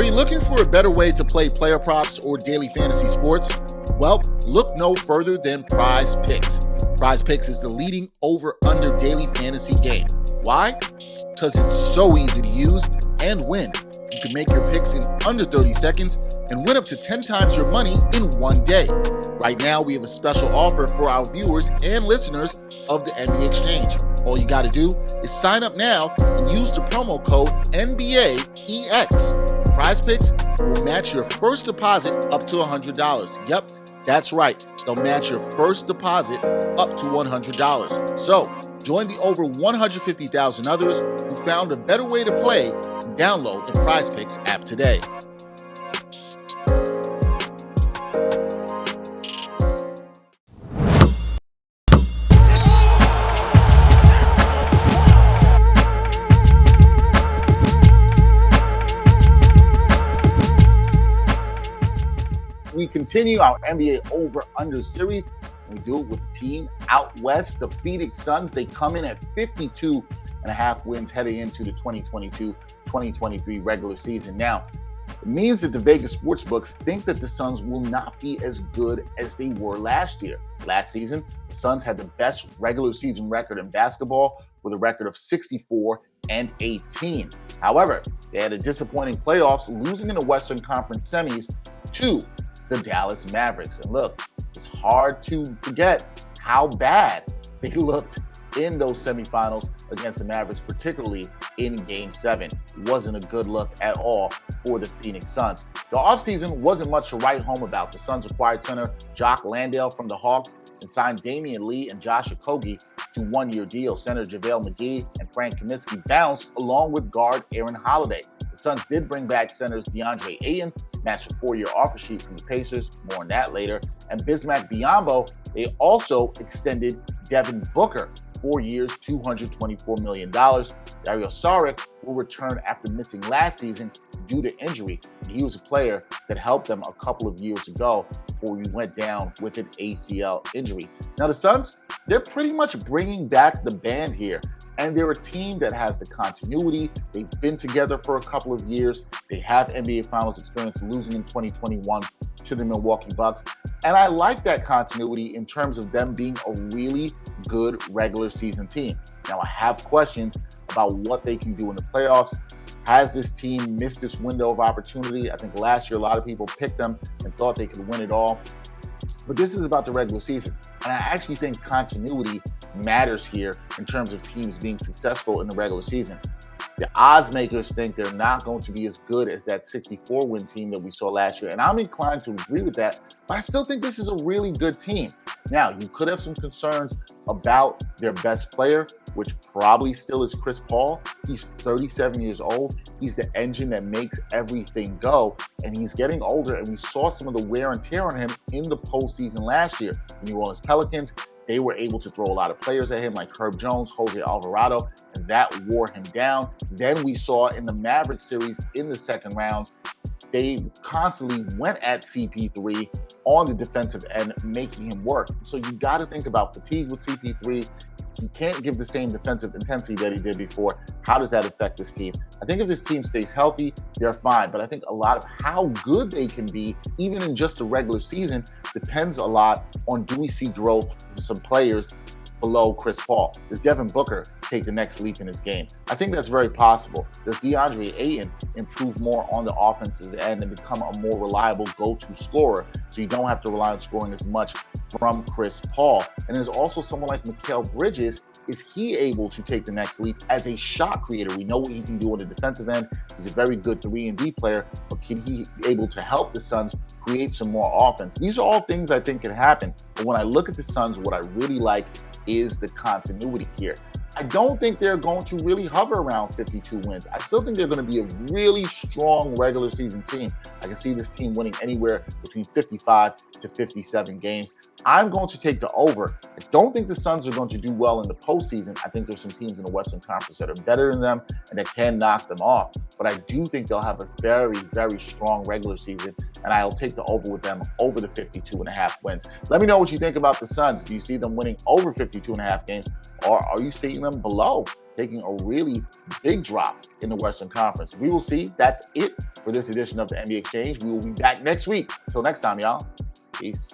Are you looking for a better way to play player props or daily fantasy sports? Well, look no further than Prize Picks. Prize Picks is the leading over-under daily fantasy game. Why? Because it's so easy to use and win. You can make your picks in under 30 seconds and win up to 10 times your money in one day. Right now, we have a special offer for our viewers and listeners of the NBA Exchange. All you got to do is sign up now and use the promo code NBAEX. Prize Picks will match your first deposit up to $100. Yep, that's right. They'll match your first deposit up to $100. So, join the over 150,000 others who found a better way to play and download the Prize Picks app today. We continue our NBA over-under series. We do it with the team out west, the Phoenix Suns. They come in at 52.5 wins heading into the 2022-2023 regular season. Now, it means that the Vegas sportsbooks think that the Suns will not be as good as they were last year. Last season, the Suns had the best regular season record in basketball with a record of 64-18. However, they had a disappointing playoffs, losing in the Western Conference semis to the Dallas Mavericks. And look, it's hard to forget how bad they looked in those semifinals against the Mavericks, particularly in Game 7. It wasn't a good look at all for the Phoenix Suns. The offseason wasn't much to write home about. The Suns acquired center Jock Landale from the Hawks and signed Damian Lee and Josh Okogie to one-year deals. Center JaVale McGee and Frank Kaminsky bounced along with guard Aaron Holiday. The Suns did bring back centers DeAndre Ayton, matched a 4-year offer sheet from the Pacers, more on that later, and Bismack Biyombo. They also extended Devin Booker, 4 years, $224 million. Dario Saric will return after missing last season due to injury. He was a player that helped them a couple of years ago before he went down with an ACL injury. Now the Suns, they're pretty much bringing back the band here. And they're a team that has the continuity. They've been together for a couple of years. They have NBA Finals experience, losing in 2021 to the Milwaukee Bucks. And I like that continuity in terms of them being a really good regular season team. Now, I have questions about what they can do in the playoffs. Has this team missed this window of opportunity? I think last year, a lot of people picked them and thought they could win it all. But this is about the regular season. And I actually think continuity matters here in terms of teams being successful in the regular season. The odds makers think they're not going to be as good as that 64-win team that we saw last year. And I'm inclined to agree with that, but I still think this is a really good team. Now, you could have some concerns about their best player, which probably still is Chris Paul. He's 37 years old. He's the engine that makes everything go, and he's getting older, and we saw some of the wear and tear on him in the postseason last year. The New Orleans Pelicans, they were able to throw a lot of players at him like Herb Jones, Jose Alvarado, and that wore him down. Then we saw in the Mavericks series in the second round, they constantly went at CP3 on the defensive end, making him work. So you got to think about fatigue with CP3. He can't give the same defensive intensity that he did before. How does that affect this team? I think if this team stays healthy, they're fine. But I think a lot of how good they can be, even in just the regular season, depends a lot on, do we see growth from some players below Chris Paul? Does Devin Booker take the next leap in his game? I think that's very possible. Does DeAndre Ayton improve more on the offensive end and become a more reliable go-to scorer so you don't have to rely on scoring as much from Chris Paul? And there's also someone like Mikal Bridges. Is he able to take the next leap as a shot creator? We know what he can do on the defensive end. He's a very good 3-and-D player, but can he be able to help the Suns create some more offense? These are all things I think can happen. But when I look at the Suns, what I really like is the continuity here. I don't think they're going to really hover around 52 wins. I still think they're going to be a really strong regular season team. I can see this team winning anywhere between 55 to 57 games. I'm going to take the over. I don't think the Suns are going to do well in the postseason. I think there's some teams in the Western Conference that are better than them and that can knock them off. But I do think they'll have a very, very strong regular season, and I'll take the over with them over the 52.5 wins. Let me know what you think about the Suns. Do you see them winning over 52.5 games, or are you seeing them below taking a really big drop in the Western Conference. We will see. That's it for this edition of the NBA Exchange. We will be back next week. Until next time, y'all. Peace.